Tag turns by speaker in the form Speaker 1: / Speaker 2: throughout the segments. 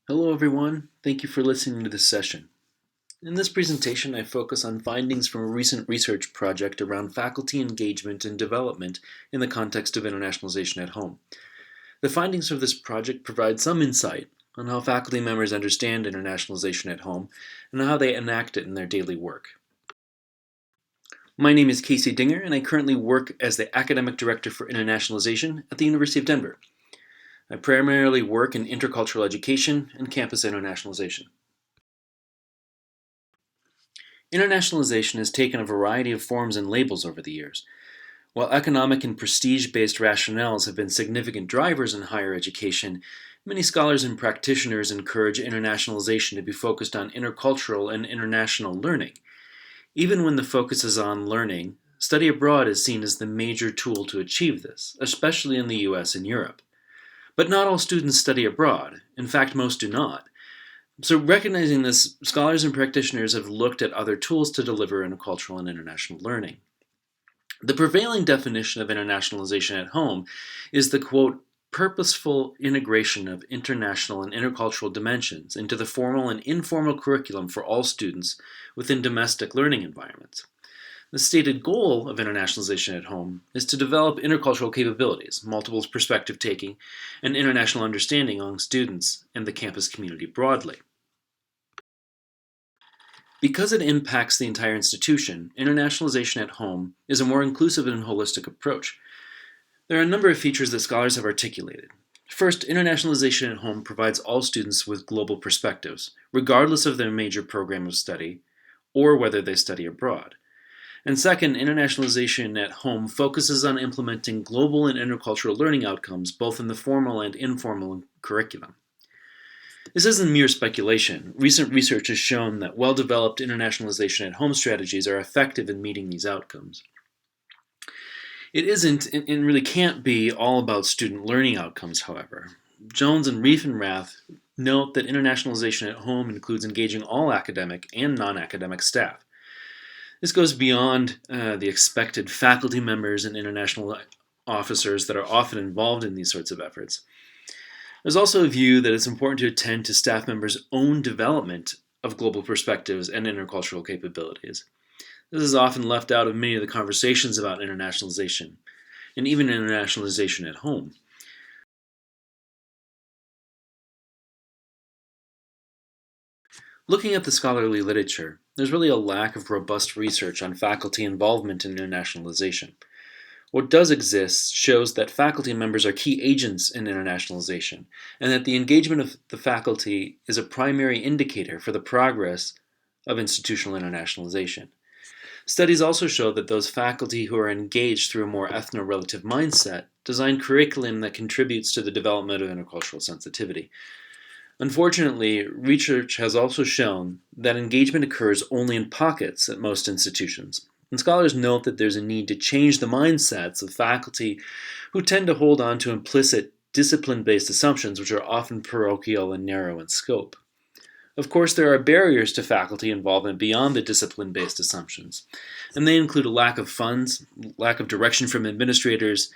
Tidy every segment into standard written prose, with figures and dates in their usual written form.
Speaker 1: Hello everyone, thank you for listening to this session. In this presentation, I focus on findings from a recent research project around faculty engagement and development in the context of internationalization at home. The findings of this project provide some insight on how faculty members understand internationalization at home and how they enact it in their daily work. My name is Casey Dinger, and I currently work as the Academic Director for Internationalization at the University of Denver. I primarily work in intercultural education and campus internationalization. Internationalization has taken a variety of forms and labels over the years. While economic and prestige-based rationales have been significant drivers in higher education, many scholars and practitioners encourage internationalization to be focused on intercultural and international learning. Even when the focus is on learning, study abroad is seen as the major tool to achieve this, especially in the US and Europe. But not all students study abroad. In fact, most do not. So recognizing this, scholars and practitioners have looked at other tools to deliver intercultural and international learning. The prevailing definition of internationalization at home is the, quote, purposeful integration of international and intercultural dimensions into the formal and informal curriculum for all students within domestic learning environments. The stated goal of internationalization at home is to develop intercultural capabilities, multiple perspective taking, and international understanding among students and the campus community broadly. Because it impacts the entire institution, internationalization at home is a more inclusive and holistic approach. There are a number of features that scholars have articulated. First, internationalization at home provides all students with global perspectives, regardless of their major program of study or whether they study abroad. And second, internationalization at home focuses on implementing global and intercultural learning outcomes both in the formal and informal curriculum. This isn't mere speculation. Recent research has shown that well-developed internationalization at home strategies are effective in meeting these outcomes. It isn't, and really can't be, all about student learning outcomes, however. Jones and Riefenrath note that internationalization at home includes engaging all academic and non-academic staff. This goes beyond the expected faculty members and international officers that are often involved in these sorts of efforts. There's also a view that it's important to attend to staff members' own development of global perspectives and intercultural capabilities. This is often left out of many of the conversations about internationalization, and even internationalization at home. Looking at the scholarly literature, there's really a lack of robust research on faculty involvement in internationalization. What does exist shows that faculty members are key agents in internationalization, and that the engagement of the faculty is a primary indicator for the progress of institutional internationalization. Studies also show that those faculty who are engaged through a more ethno-relative mindset design curriculum that contributes to the development of intercultural sensitivity. Unfortunately, research has also shown that engagement occurs only in pockets at most institutions. And scholars note that there's a need to change the mindsets of faculty who tend to hold on to implicit discipline-based assumptions which are often parochial and narrow in scope. Of course, there are barriers to faculty involvement beyond the discipline-based assumptions, and they include a lack of funds, lack of direction from administrators,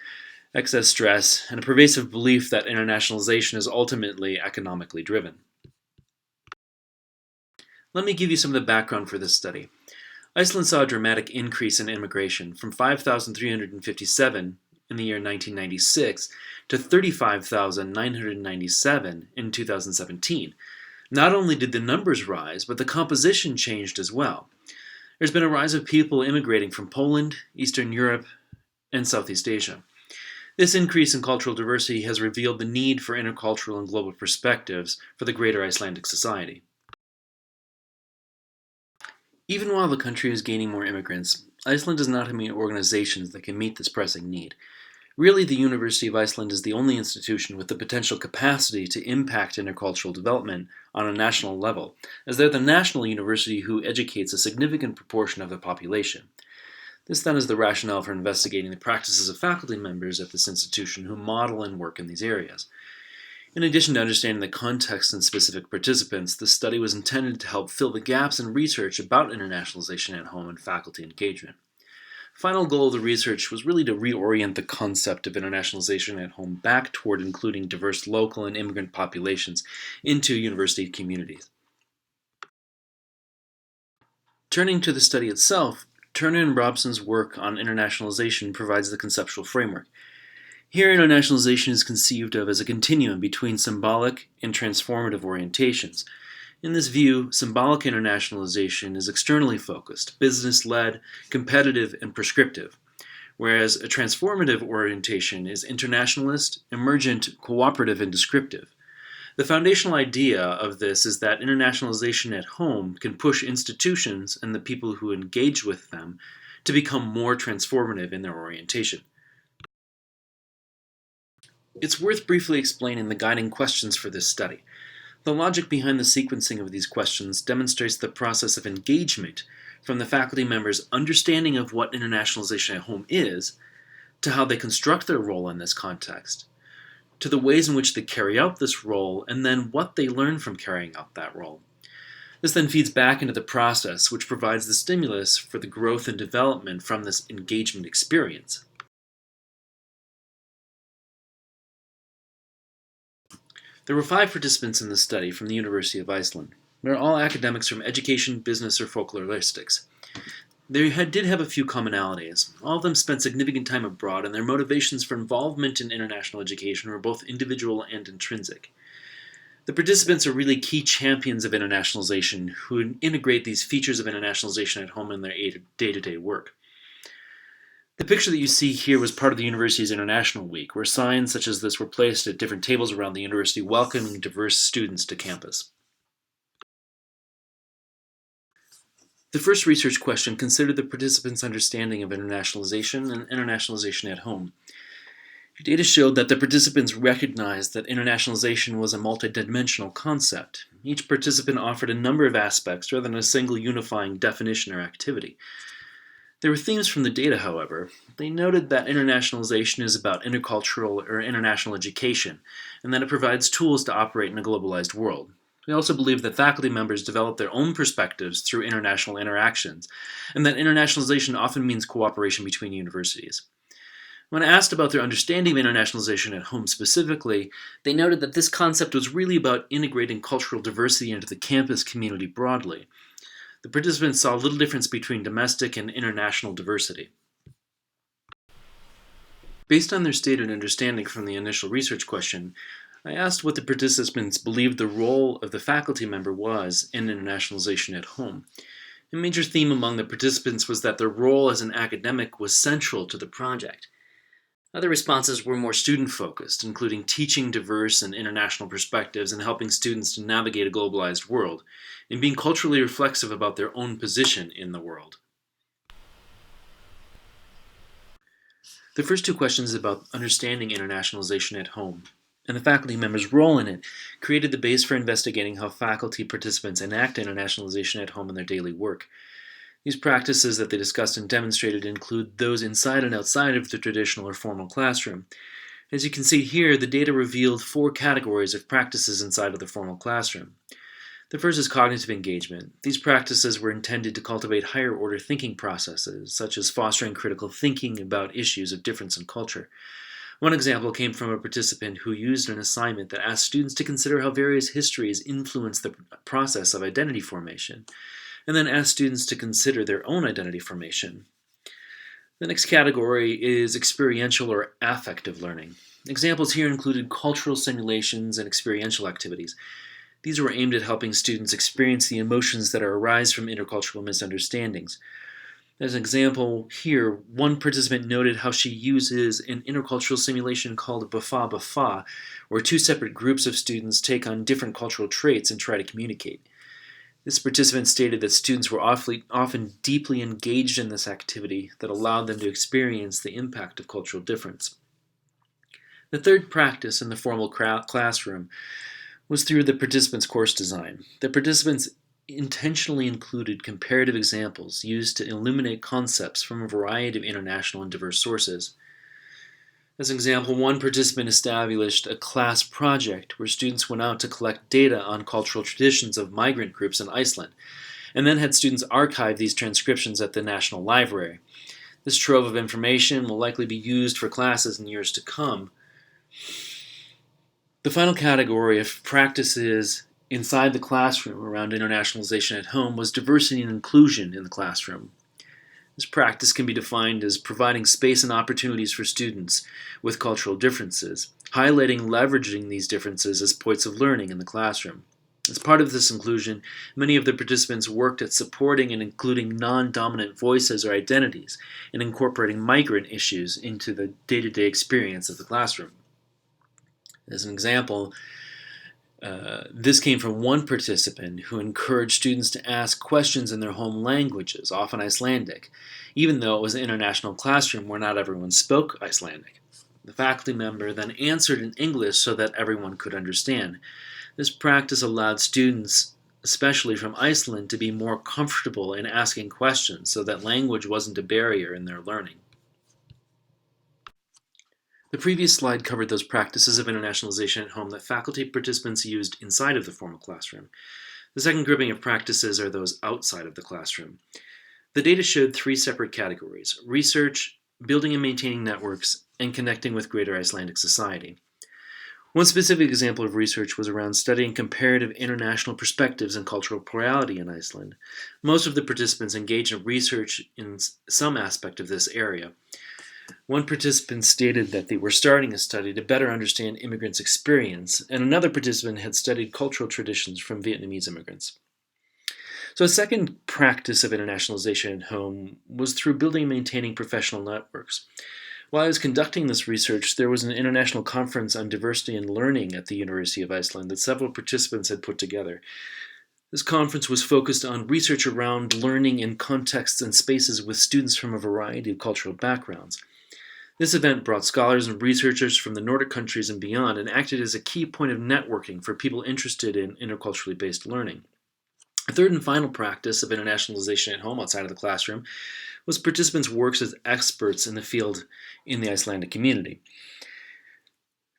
Speaker 1: excess stress, and a pervasive belief that internationalization is ultimately economically driven. Let me give you some of the background for this study. Iceland saw a dramatic increase in immigration from 5,357 in the year 1996 to 35,997 in 2017. Not only did the numbers rise, but the composition changed as well. There's been a rise of people immigrating from Poland, Eastern Europe, and Southeast Asia. This increase in cultural diversity has revealed the need for intercultural and global perspectives for the greater Icelandic society. Even while the country is gaining more immigrants, Iceland does not have many organizations that can meet this pressing need. Really, the University of Iceland is the only institution with the potential capacity to impact intercultural development on a national level, as they're the national university who educates a significant proportion of the population. This then is the rationale for investigating the practices of faculty members at this institution who model and work in these areas. In addition to understanding the context and specific participants, this study was intended to help fill the gaps in research about internationalization at home and faculty engagement. Final goal of the research was really to reorient the concept of internationalization at home back toward including diverse local and immigrant populations into university communities. Turning to the study itself, Turner and Robson's work on internationalization provides the conceptual framework. Here, internationalization is conceived of as a continuum between symbolic and transformative orientations. In this view, symbolic internationalization is externally focused, business-led, competitive, and prescriptive, whereas a transformative orientation is internationalist, emergent, cooperative, and descriptive. The foundational idea of this is that internationalization at home can push institutions and the people who engage with them to become more transformative in their orientation. It's worth briefly explaining the guiding questions for this study. The logic behind the sequencing of these questions demonstrates the process of engagement from the faculty members' understanding of what internationalization at home is, to how they construct their role in this context, to the ways in which they carry out this role, and then what they learn from carrying out that role. This then feeds back into the process, which provides the stimulus for the growth and development from this engagement experience. There were 5 participants in this study from the University of Iceland. They are all academics from education, business, or folkloristics. They did have a few commonalities. All of them spent significant time abroad, and their motivations for involvement in international education were both individual and intrinsic. The participants are really key champions of internationalization who integrate these features of internationalization at home in their day-to-day work. The picture that you see here was part of the university's International Week, where signs such as this were placed at different tables around the university welcoming diverse students to campus. The first research question considered the participants' understanding of internationalization and internationalization at home. Data showed that the participants recognized that internationalization was a multidimensional concept. Each participant offered a number of aspects rather than a single unifying definition or activity. There were themes from the data, however. They noted that internationalization is about intercultural or international education, and that it provides tools to operate in a globalized world. They also believe that faculty members develop their own perspectives through international interactions, and that internationalization often means cooperation between universities. When asked about their understanding of internationalization at home specifically, they noted that this concept was really about integrating cultural diversity into the campus community broadly. The participants saw little difference between domestic and international diversity. Based on their stated understanding from the initial research question, I asked what the participants believed the role of the faculty member was in internationalization at home. A major theme among the participants was that their role as an academic was central to the project. Other responses were more student-focused, including teaching diverse and international perspectives and helping students to navigate a globalized world, and being culturally reflexive about their own position in the world. The first 2 questions about understanding internationalization at home and the faculty members' role in it created the base for investigating how faculty participants enact internationalization at home in their daily work. These practices that they discussed and demonstrated include those inside and outside of the traditional or formal classroom. As you can see here, the data revealed 4 categories of practices inside of the formal classroom. The first is cognitive engagement. These practices were intended to cultivate higher order thinking processes, such as fostering critical thinking about issues of difference in culture. One example came from a participant who used an assignment that asked students to consider how various histories influence the process of identity formation, and then asked students to consider their own identity formation. The next category is experiential or affective learning. Examples here included cultural simulations and experiential activities. These were aimed at helping students experience the emotions that arise from intercultural misunderstandings. As an example here, one participant noted how she uses an intercultural simulation called Bafa Bafa, where 2 separate groups of students take on different cultural traits and try to communicate. This participant stated that students were often deeply engaged in this activity that allowed them to experience the impact of cultural difference. The third practice in the formal classroom was through the participants' course design. The participants intentionally included comparative examples used to illuminate concepts from a variety of international and diverse sources. As an example, one participant established a class project where students went out to collect data on cultural traditions of migrant groups in Iceland, and then had students archive these transcriptions at the National Library. This trove of information will likely be used for classes in years to come. The final category of practices inside the classroom around internationalization at home was diversity and inclusion in the classroom. This practice can be defined as providing space and opportunities for students with cultural differences, highlighting leveraging these differences as points of learning in the classroom. As part of this inclusion, many of the participants worked at supporting and including non-dominant voices or identities and incorporating migrant issues into the day-to-day experience of the classroom. As an example, this came from one participant who encouraged students to ask questions in their home languages, often Icelandic, even though it was an international classroom where not everyone spoke Icelandic. The faculty member then answered in English so that everyone could understand. This practice allowed students, especially from Iceland, to be more comfortable in asking questions so that language wasn't a barrier in their learning. The previous slide covered those practices of internationalization at home that faculty participants used inside of the formal classroom. The second grouping of practices are those outside of the classroom. The data showed three separate categories: research, building and maintaining networks, and connecting with greater Icelandic society. One specific example of research was around studying comparative international perspectives and cultural plurality in Iceland. Most of the participants engaged in research in some aspect of this area. One participant stated that they were starting a study to better understand immigrants' experience, and another participant had studied cultural traditions from Vietnamese immigrants. So a second practice of internationalization at home was through building and maintaining professional networks. While I was conducting this research, there was an international conference on diversity and learning at the University of Iceland that several participants had put together. This conference was focused on research around learning in contexts and spaces with students from a variety of cultural backgrounds. This event brought scholars and researchers from the Nordic countries and beyond and acted as a key point of networking for people interested in interculturally based learning. A third and final practice of internationalization at home outside of the classroom was participants' works as experts in the field in the Icelandic community.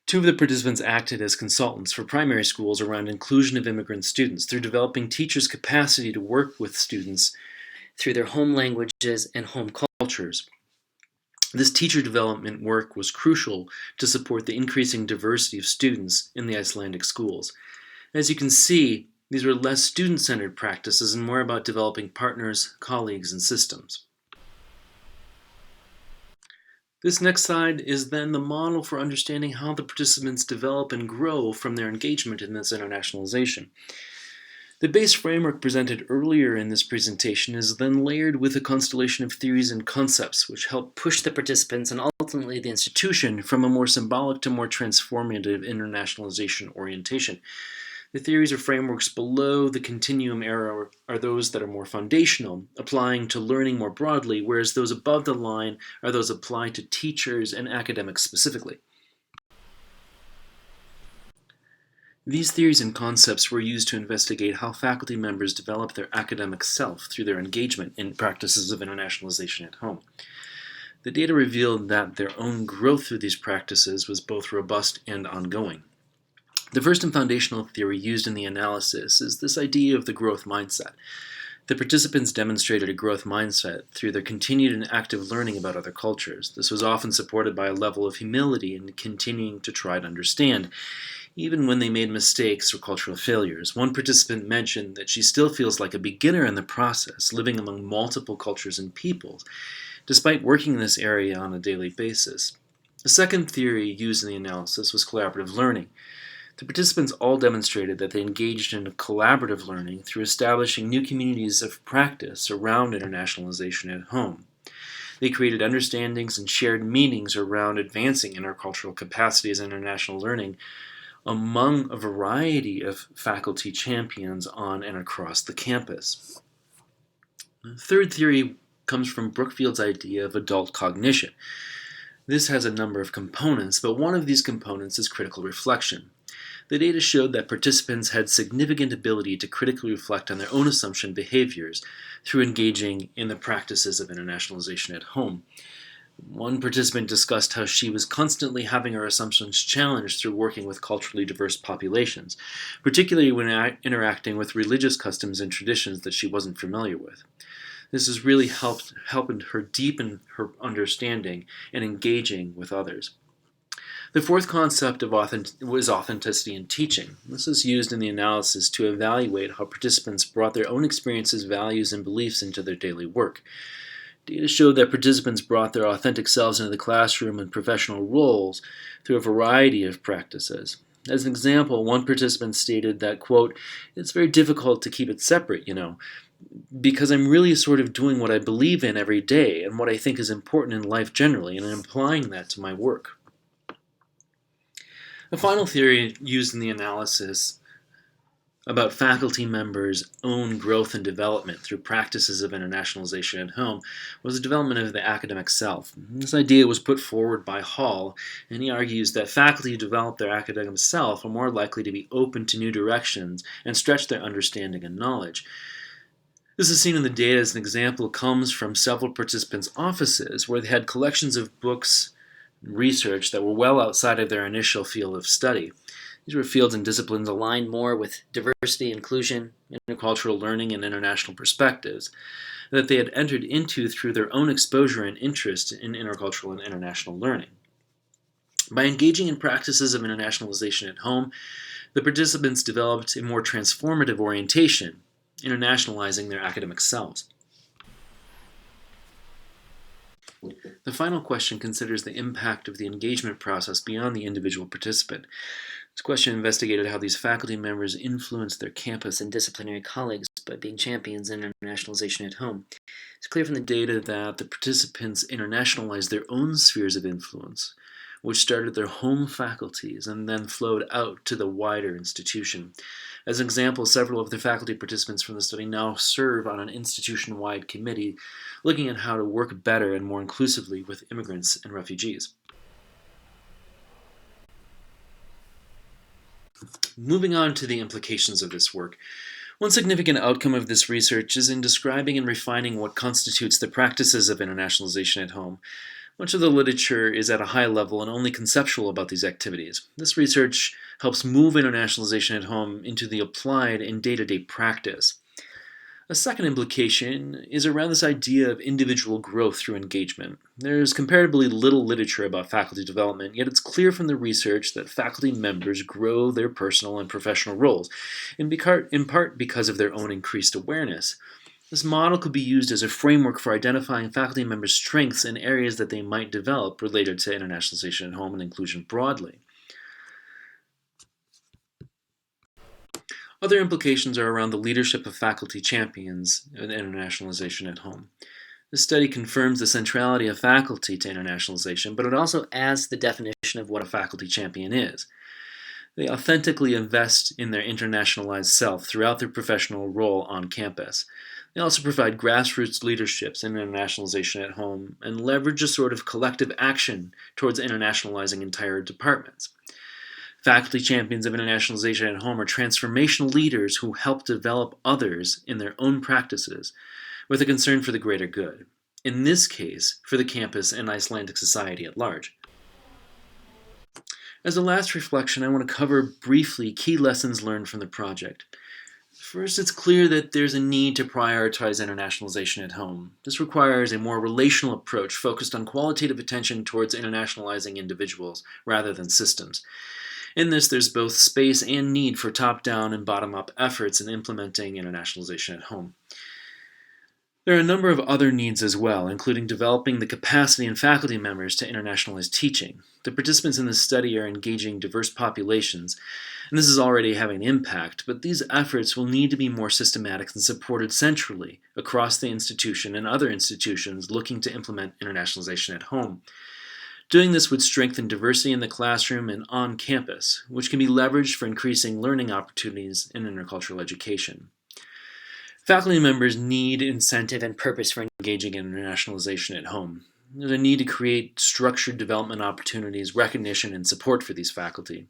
Speaker 1: Two of the participants acted as consultants for primary schools around inclusion of immigrant students through developing teachers' capacity to work with students through their home languages and home cultures. This teacher development work was crucial to support the increasing diversity of students in the Icelandic schools. As you can see, these were less student-centered practices and more about developing partners, colleagues, and systems. This next slide is then the model for understanding how the participants develop and grow from their engagement in this internationalization. The base framework presented earlier in this presentation is then layered with a constellation of theories and concepts which help push the participants and ultimately the institution from a more symbolic to more transformative internationalization orientation. The theories or frameworks below the continuum arrow are those that are more foundational, applying to learning more broadly, whereas those above the line are those applied to teachers and academics specifically. These theories and concepts were used to investigate how faculty members develop their academic self through their engagement in practices of internationalization at home. The data revealed that their own growth through these practices was both robust and ongoing. The first and foundational theory used in the analysis is this idea of the growth mindset. The participants demonstrated a growth mindset through their continued and active learning about other cultures. This was often supported by a level of humility and continuing to try to understand, even when they made mistakes or cultural failures. One participant mentioned that she still feels like a beginner in the process, living among multiple cultures and peoples, despite working in this area on a daily basis. The second theory used in the analysis was collaborative learning. The participants all demonstrated that they engaged in collaborative learning through establishing new communities of practice around internationalization at home. They created understandings and shared meanings around advancing intercultural capacities in international learning among a variety of faculty champions on and across the campus. The third theory comes from Brookfield's idea of adult cognition. This has a number of components, but one of these components is critical reflection. The data showed that participants had significant ability to critically reflect on their own assumption behaviors through engaging in the practices of internationalization at home. One participant discussed how she was constantly having her assumptions challenged through working with culturally diverse populations, particularly when interacting with religious customs and traditions that she wasn't familiar with. This has really helping her deepen her understanding and engaging with others. The fourth concept was authenticity in teaching. This is used in the analysis to evaluate how participants brought their own experiences, values, and beliefs into their daily work. Data showed that participants brought their authentic selves into the classroom and professional roles through a variety of practices. As an example, one participant stated that, quote, "It's very difficult to keep it separate, because I'm really sort of doing what I believe in every day and what I think is important in life generally, and I'm applying that to my work." The final theory used in the analysis about faculty members' own growth and development through practices of internationalization at home was the development of the academic self. This idea was put forward by Hall, and he argues that faculty who develop their academic self are more likely to be open to new directions and stretch their understanding and knowledge. This is seen in the data as an example comes from several participants' offices where they had collections of books and research that were well outside of their initial field of study. These were fields and disciplines aligned more with diversity, inclusion, intercultural learning, and international perspectives that they had entered into through their own exposure and interest in intercultural and international learning. By engaging in practices of internationalization at home, the participants developed a more transformative orientation, internationalizing their academic selves. The final question considers the impact of the engagement process beyond the individual participant. This question investigated how these faculty members influenced their campus and disciplinary colleagues by being champions in internationalization at home. It's clear from the data that the participants internationalized their own spheres of influence, which started their home faculties and then flowed out to the wider institution. As an example, several of the faculty participants from the study now serve on an institution-wide committee looking at how to work better and more inclusively with immigrants and refugees. Moving on to the implications of this work. One significant outcome of this research is in describing and refining what constitutes the practices of internationalization at home. Much of the literature is at a high level and only conceptual about these activities. This research helps move internationalization at home into the applied and day-to-day practice. A second implication is around this idea of individual growth through engagement. There's comparatively little literature about faculty development, yet it's clear from the research that faculty members grow their personal and professional roles, in part because of their own increased awareness. This model could be used as a framework for identifying faculty members' strengths and areas that they might develop related to internationalization at home and inclusion broadly. Other implications are around the leadership of faculty champions in internationalization at home. This study confirms the centrality of faculty to internationalization, but it also adds the definition of what a faculty champion is. They authentically invest in their internationalized self throughout their professional role on campus. They also provide grassroots leaderships in internationalization at home and leverage a sort of collective action towards internationalizing entire departments. Faculty champions of internationalization at home are transformational leaders who help develop others in their own practices with a concern for the greater good, in this case, for the campus and Icelandic society at large. As a last reflection, I want to cover briefly key lessons learned from the project. First, it's clear that there's a need to prioritize internationalization at home. This requires a more relational approach focused on qualitative attention towards internationalizing individuals rather than systems. In this, there's both space and need for top-down and bottom-up efforts in implementing internationalization at home. There are a number of other needs as well, including developing the capacity in faculty members to internationalize teaching. The participants in this study are engaging diverse populations, and this is already having an impact, but these efforts will need to be more systematic and supported centrally across the institution and other institutions looking to implement internationalization at home. Doing this would strengthen diversity in the classroom and on campus, which can be leveraged for increasing learning opportunities in intercultural education. Faculty members need incentive and purpose for engaging in internationalization at home. There's a need to create structured development opportunities, recognition, and support for these faculty.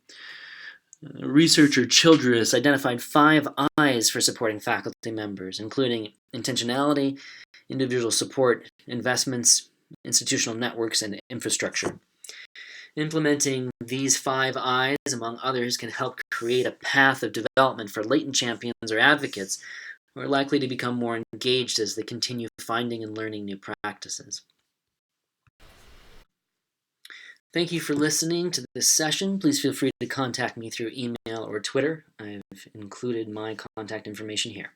Speaker 1: Researcher Childress identified 5 I's for supporting faculty members, including intentionality, individual support, investments, institutional networks, and infrastructure. Implementing these 5 I's, among others, can help create a path of development for latent champions or advocates
Speaker 2: who are likely to become more engaged as they continue finding and learning new practices. Thank you for listening to this session. Please feel free to contact me through email or Twitter. I've included my contact information here.